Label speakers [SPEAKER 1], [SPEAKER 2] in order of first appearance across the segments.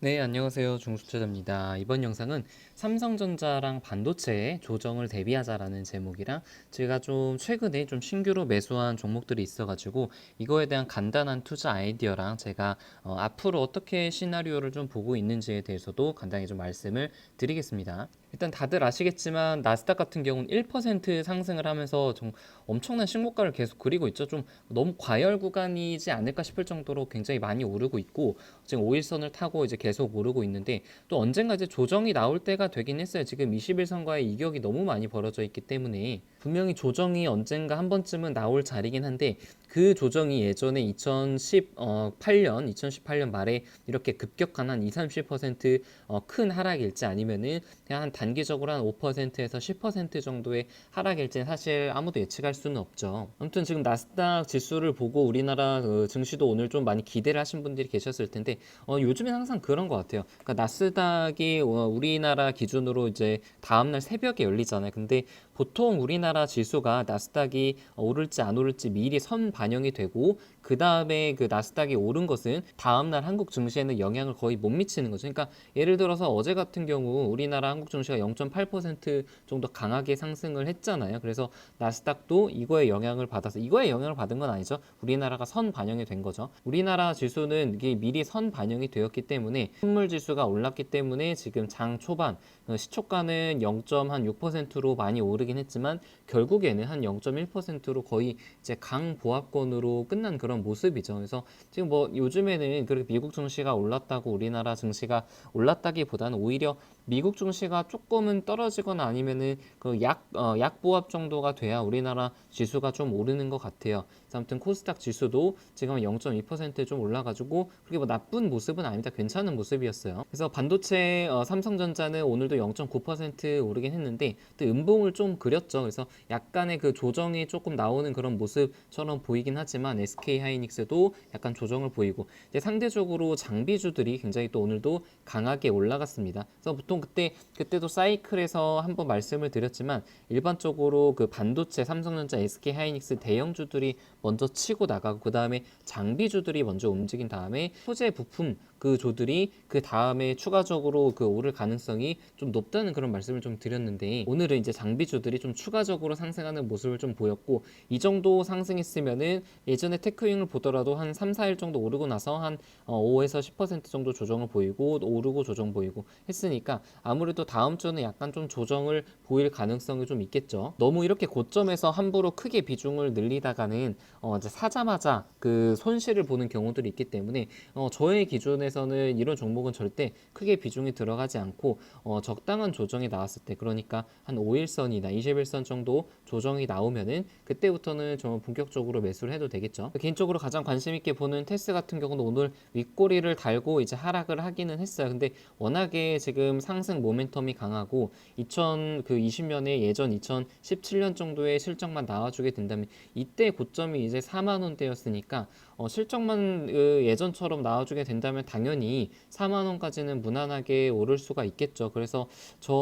[SPEAKER 1] 네, 안녕하세요. 중수채자입니다. 이번 영상은 삼성전자랑 반도체의 조정을 대비하자라는 제목이랑 제가 좀 최근에 좀 신규로 매수한 종목들이 있어가지고 이거에 대한 간단한 투자 아이디어랑 제가 앞으로 어떻게 시나리오를 좀 보고 있는지에 대해서도 간단히 좀 말씀을 드리겠습니다. 일단 다들 아시겠지만 나스닥 같은 경우는 1% 상승을 하면서 좀 엄청난 신고가를 계속 그리고 있죠. 좀 너무 과열 구간이지 않을까 싶을 정도로 굉장히 많이 오르고 있고 지금 5일선을 타고 이제 계속 오르고 있는데 또 언젠가 이제 조정이 나올 때가 되긴 했어요. 지금 21선과의 이격이 너무 많이 벌어져 있기 때문에 분명히 조정이 언젠가 한 번쯤은 나올 자리긴 한데 그 조정이 예전에 2018년 말에 이렇게 급격한 한 20, 30%큰 하락일지 아니면은 그냥 한 단기적으로 한 5%에서 10% 정도의 하락일지는 사실 아무도 예측할 수는 없죠. 아무튼 지금 나스닥 지수를 보고 우리나라 증시도 오늘 좀 많이 기대를 하신 분들이 계셨을 텐데 요즘엔 항상 그런 것 같아요. 그러니까 나스닥이 우리나라 기준으로 이제 다음날 새벽에 열리잖아요. 근데 보통 우리나라 지수가 나스닥이 오를지 안 오를지 미리 선 반영이 되고 그 다음에 그 나스닥이 오른 것은 다음날 한국 증시에는 영향을 거의 못 미치는 거죠. 그러니까 예를 들어서 어제 같은 경우 우리나라 한국 증시가 0.8% 정도 강하게 상승을 했잖아요. 그래서 나스닥도 이거에 영향을 받아서 이거에 영향을 받은 건 아니죠. 우리나라가 선 반영이 된 거죠. 우리나라 지수는 이게 미리 선 반영이 되었기 때문에 선물 지수가 올랐기 때문에 지금 장 초반 시초가는 0.6%로 많이 오르긴 했지만 결국에는 한 0.1%로 거의 이제 강보합권으로 끝난 그런 모습이죠. 그래서 지금 뭐 요즘에는 그렇게 미국 증시가 올랐다고 우리나라 증시가 올랐다기보다는 오히려 미국 증시가 조금은 떨어지거나 아니면은 그 약보합 정도가 돼야 우리나라 지수가 좀 오르는 것 같아요. 그래서 아무튼 코스닥 지수도 지금 0.2%좀 올라가지고 그렇게 뭐 나쁜 모습은 아닙니다. 괜찮은 모습이었어요. 그래서 반도체 삼성전자는 오늘도 0.9% 오르긴 했는데 또 음봉을 좀 그렸죠. 그래서 약간의 그 조정이 조금 나오는 그런 모습처럼 보이긴 하지만 SK 하이닉스도 약간 조정을 보이고 이제 상대적으로 장비주들이 굉장히 또 오늘도 강하게 올라갔습니다. 그래서 보통 그때도 사이클에서 한번 말씀을 드렸지만 일반적으로 그 반도체 삼성전자, SK 하이닉스 대형주들이 먼저 치고 나가고 그 다음에 장비주들이 먼저 움직인 다음에 소재 부품 그 조들이 그 다음에 추가적으로 그 오를 가능성이 좀 높다는 그런 말씀을 좀 드렸는데 오늘은 이제 장비주들이 좀 추가적으로 상승하는 모습을 좀 보였고 이 정도 상승했으면은 예전에 테크윙을 보더라도 한 3, 4일 정도 오르고 나서 한 5에서 10% 정도 조정을 보이고 오르고 조정 보이고 했으니까 아무래도 다음 주는 약간 좀 조정을 보일 가능성이 좀 있겠죠. 너무 이렇게 고점에서 함부로 크게 비중을 늘리다가는 이제 사자마자 그 손실을 보는 경우들이 있기 때문에 저의 기준에서는 이런 종목은 절대 크게 비중이 들어가지 않고 적당한 조정이 나왔을 때 그러니까 한 5일선이나 21선 정도 조정이 나오면은 그때부터는 좀 본격적으로 매수를 해도 되겠죠. 개인적으로 가장 관심 있게 보는 테스 같은 경우는 오늘 윗꼬리를 달고 이제 하락을 하기는 했어요. 근데 워낙에 지금 상승 모멘텀이 강하고 2020년에 예전 2017년 정도의 실적만 나와주게 된다면 이때 고점이 이제 4만 원대였으니까 실적만 예전처럼 나와주게 된다면 당연히 4만 원까지는 무난하게 오를 수가 있겠죠. 그래서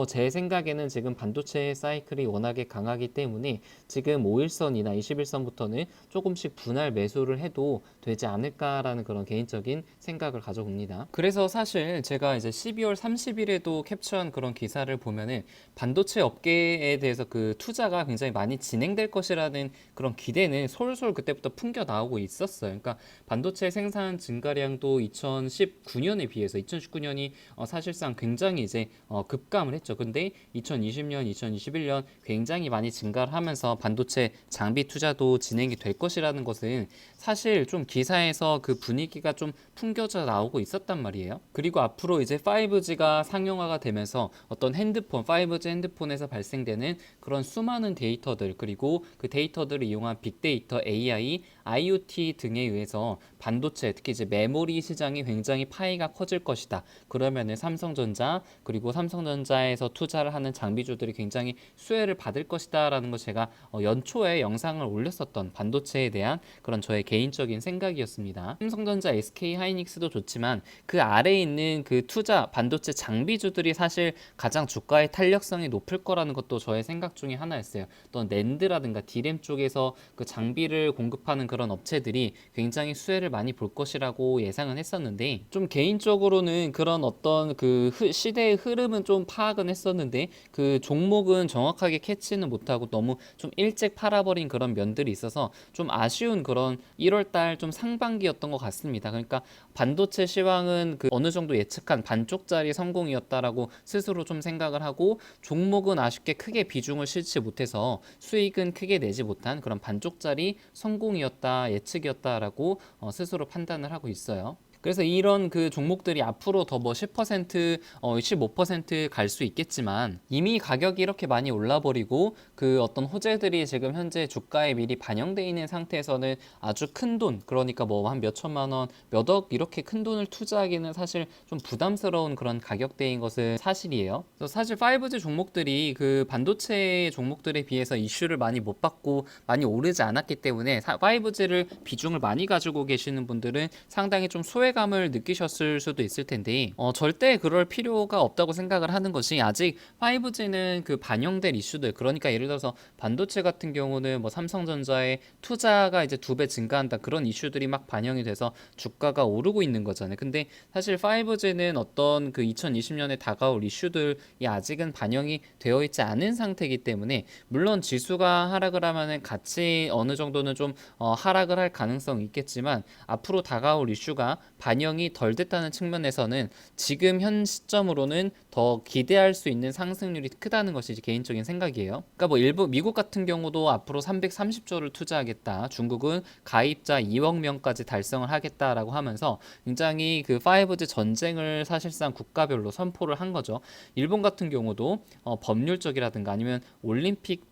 [SPEAKER 1] 제 생각에는 지금 반도체 사이클이 워낙에 강하기 때문에 지금 5일선이나 21선부터는 조금씩 분할 매수를 해도 되지 않을까라는 그런 개인적인 생각을 가져봅니다. 그래서 사실 제가 이제 12월 30일에도 캡처한 그런 기사를 보면은 반도체 업계에 대해서 그 투자가 굉장히 많이 진행될 것이라는 그런 기대는 솔솔 그때부터 풍겨 나오고 있었어요. 그러니까 반도체 생산 증가량도 2019년에 비해서 2019년이 사실상 굉장히 이제 급감을 했죠. 근데 2020년, 2021년 굉장히 많이 증가를 하면서 반도체 장비 투자도 진행이 될 것이라는 것은 사실 좀 기사에서 그 분위기가 좀 풍겨져 나오고 있었단 말이에요. 그리고 앞으로 이제 5G가 상용화가 되면서 어떤 핸드폰, 5G 핸드폰에서 발생되는 그런 수많은 데이터들 그리고 그 데이터들을 이용한 빅데이터, AI, IoT 등에 의해서 반도체, 특히 이제 메모리 시장이 굉장히 파이가 커질 것이다. 그러면은 삼성전자 그리고 삼성전자에서 투자를 하는 장비주들이 굉장히 수혜를 받을 것이다라는 거 제가 연초에 영상을 올렸었던 반도체에 대한 그런 저의 개인적인 생각이었습니다. 삼성전자, SK 하이닉스도 좋지만 그 아래에 있는 그 투자 반도체 장비주들이 사실 가장 주가의 탄력성이 높을 거라는 것도 저의 생각 중에 하나였어요. 또 낸드라든가 디램 쪽에서 그 장비를 공급하는 그런 업체들이 굉장히 수혜를 많이 볼 것이라고 예상은 했었는데, 좀 개인적으로는 그런 어떤 그 시대의 흐름은 좀 파악은 했었는데 그 종목은 정확하게 캐치는 못하고 너무 좀 일찍 팔아버린 그런 면들이 있어서 좀 아쉬운 그런 1월달 좀 상반기였던 것 같습니다. 그러니까 반도체 시황은 그 어느 정도 예측한 반쪽짜리 성공이었다라고 스스로 좀 생각을 하고, 종목은 아쉽게 크게 비중을 실지 못해서 수익은 크게 내지 못한 그런 반쪽짜리 성공이었다, 예측이었다라고 스스로 판단을 하고 있어요. 그래서 이런 그 종목들이 앞으로 더 뭐 10%, 15%갈 수 있겠지만, 이미 가격이 이렇게 많이 올라버리고 그 어떤 호재들이 지금 현재 주가에 미리 반영되어 있는 상태에서는 아주 큰 돈, 그러니까 뭐 한 몇 천만 원, 몇 억 이렇게 큰 돈을 투자하기는 사실 좀 부담스러운 그런 가격대인 것은 사실이에요. 그래서 사실 5G 종목들이 그 반도체 종목들에 비해서 이슈를 많이 못 받고 많이 오르지 않았기 때문에 5G를 비중을 많이 가지고 계시는 분들은 상당히 좀 소외감을 느끼셨을 수도 있을 텐데, 절대 그럴 필요가 없다고 생각을 하는 것이, 아직 5G는 그 반영될 이슈들, 그러니까 예를 들어서 반도체 같은 경우는 뭐 삼성전자의 투자가 이제 2배 증가한다, 그런 이슈들이 막 반영이 돼서 주가가 오르고 있는 거잖아요. 근데 사실 5G는 어떤 그 2020년에 다가올 이슈들이 아직은 반영이 되어 있지 않은 상태이기 때문에, 물론 지수가 하락을 하면은 같이 어느 정도는 좀 하락을 할 가능성이 있겠지만, 앞으로 다가올 이슈가 반영이 덜 됐다는 측면에서는 지금 현 시점으로는 더 기대할 수 있는 상승률이 크다는 것이 개인적인 생각이에요. 그러니까 뭐 미국 같은 경우도 앞으로 330조를 투자하겠다, 중국은 가입자 2억 명까지 달성을 하겠다라고 하면서 굉장히 그 5G 전쟁을 사실상 국가별로 선포를 한 거죠. 일본 같은 경우도 법률적이라든가 아니면 올림픽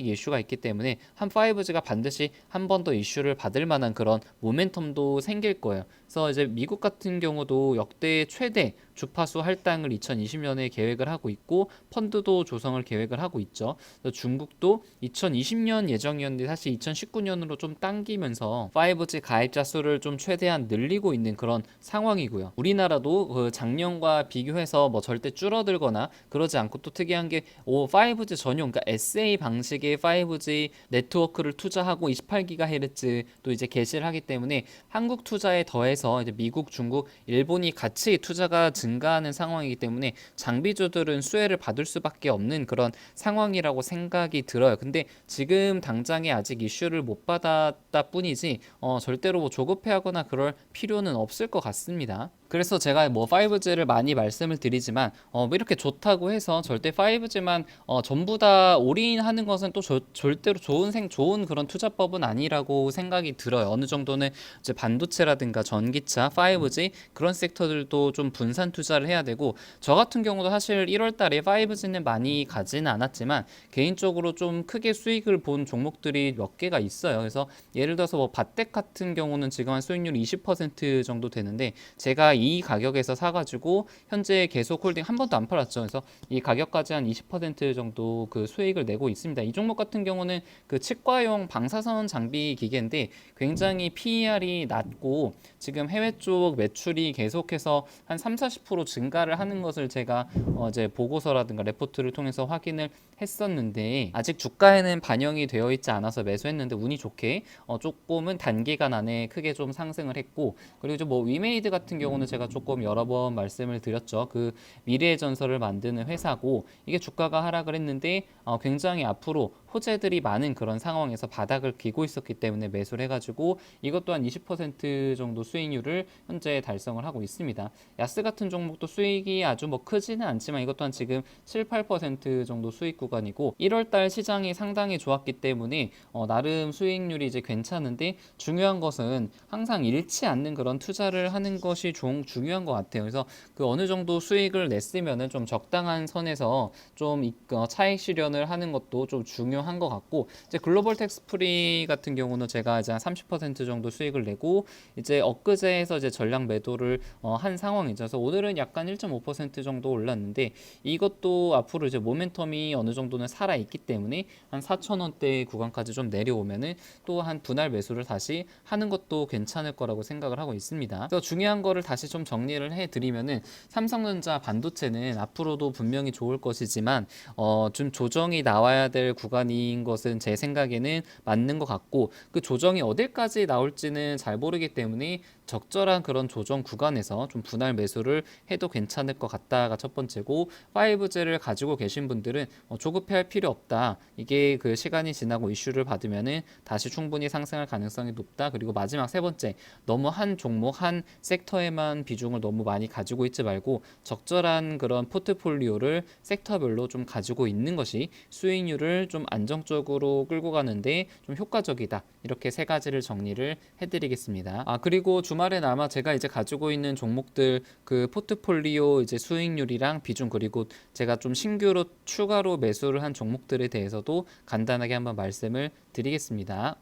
[SPEAKER 1] 이슈가 있기 때문에 한 5G가 반드시 한 번 더 이슈를 받을 만한 그런 모멘텀도 생길 거예요. 그래서 이제 미국 같은 경우도 역대 최대 주파수 할당을 2020년에 계획을 하고 있고, 펀드도 조성을 계획을 하고 있죠. 그래서 중국도 2020년 예정이었는데 사실 2019년으로 좀 당기면서 5G 가입자 수를 좀 최대한 늘리고 있는 그런 상황이고요. 우리나라도 그 작년과 비교해서 뭐 절대 줄어들거나 그러지 않고, 또 특이한 게 5G 전용, 그러니까 SA 방식의 5G 네트워크를 투자하고 28GHz 또 이제 개시를 하기 때문에, 한국 투자에 더해서 이제 미국, 중국, 일본이 같이 투자가 증가하는 상황이기 때문에 장비주들은 수혜를 받을 수밖에 없는 그런 상황이라고 생각이 들어요. 근데 지금 당장에 아직 이슈를 못 받았다 뿐이지 절대로 뭐 조급해하거나 그럴 필요는 없을 것 같습니다. 그래서 제가 뭐 5G를 많이 말씀을 드리지만 뭐 이렇게 좋다고 해서 절대 5G만 전부 다 올인하는 것은 또 절대로 좋은 그런 투자법은 아니라고 생각이 들어요. 어느 정도는 이제 반도체라든가 전기차, 5G 그런 섹터들도 좀 분산 투자를 해야 되고, 저 같은 경우도 사실 1월 달에 5G는 많이 가지는 않았지만 개인적으로 좀 크게 수익을 본 종목들이 몇 개가 있어요. 그래서 예를 들어서 뭐 바텍 같은 경우는 지금 한 수익률이 20% 정도 되는데, 제가 이 가격에서 사가지고 현재 계속 홀딩 한 번도 안 팔았죠. 그래서 이 가격까지 한 20% 정도 그 수익을 내고 있습니다. 이 종목 같은 경우는 그 치과용 방사선 장비 기계인데 굉장히 PER이 낮고, 지금 해외 쪽 매출이 계속해서 한 30-40% 증가를 하는 것을 제가 이제 보고서라든가 레포트를 통해서 확인을 했었는데, 아직 주가에는 반영이 되어 있지 않아서 매수했는데 운이 좋게 조금은 단기간 안에 크게 좀 상승을 했고, 그리고 뭐 위메이드 같은 경우는 제가 조금 여러 번 말씀을 드렸죠. 그 미래의 전설을 만드는 회사고, 이게 주가가 하락을 했는데 굉장히 앞으로 호재들이 많은 그런 상황에서 바닥을 기고 있었기 때문에 매수를 해가지고 이것 또한 20% 정도 수익률을 현재 달성을 하고 있습니다. 야스 같은 종목도 수익이 아주 뭐 크지는 않지만 이것 또한 지금 7-8% 정도 수익 구간이고, 1월달 시장이 상당히 좋았기 때문에 나름 수익률이 이제 괜찮은데, 중요한 것은 항상 잃지 않는 그런 투자를 하는 것이 중요한 것 같아요. 그래서 그 어느 정도 수익을 냈으면은 좀 적당한 선에서 좀 차익 실현을 하는 것도 좀 중요한 것 같고, 이제 글로벌 텍스 프리 같은 경우는 제가 이제 한 30% 정도 수익을 내고, 이제 엊그제에서 이제 전량 매도를 한 상황이죠. 그래서 오늘은 약간 1.5% 정도 올랐는데, 이것도 앞으로 이제 모멘텀이 어느 정도는 살아 있기 때문에 한 4,000원대 구간까지 좀 내려오면은 또 한 분할 매수를 다시 하는 것도 괜찮을 거라고 생각을 하고 있습니다. 그래서 중요한 거를 다시 좀 정리를 해드리면은, 삼성전자 반도체는 앞으로도 분명히 좋을 것이지만 좀 조정이 나와야 될 구간이 구간인 것은 제 생각에는 맞는 것 같고, 그 조정이 어딜까지 나올지는 잘 모르기 때문에 적절한 그런 조정 구간에서 좀 분할 매수를 해도 괜찮을 것 같다가 첫 번째고, 5G를 가지고 계신 분들은 조급해할 필요 없다. 이게 그 시간이 지나고 이슈를 받으면은 다시 충분히 상승할 가능성이 높다. 그리고 마지막 세 번째, 너무 한 종목 한 섹터에만 비중을 너무 많이 가지고 있지 말고 적절한 그런 포트폴리오를 섹터별로 좀 가지고 있는 것이 수익률을 좀 안정적으로 끌고 가는데 좀 효과적이다. 이렇게 세 가지를 정리를 해드리겠습니다. 그리고 주말엔 아마 제가 이제 가지고 있는 종목들 그 포트폴리오 이제 수익률이랑 비중, 그리고 제가 좀 신규로 추가로 매수를 한 종목들에 대해서도 간단하게 한번 말씀을 드리겠습니다.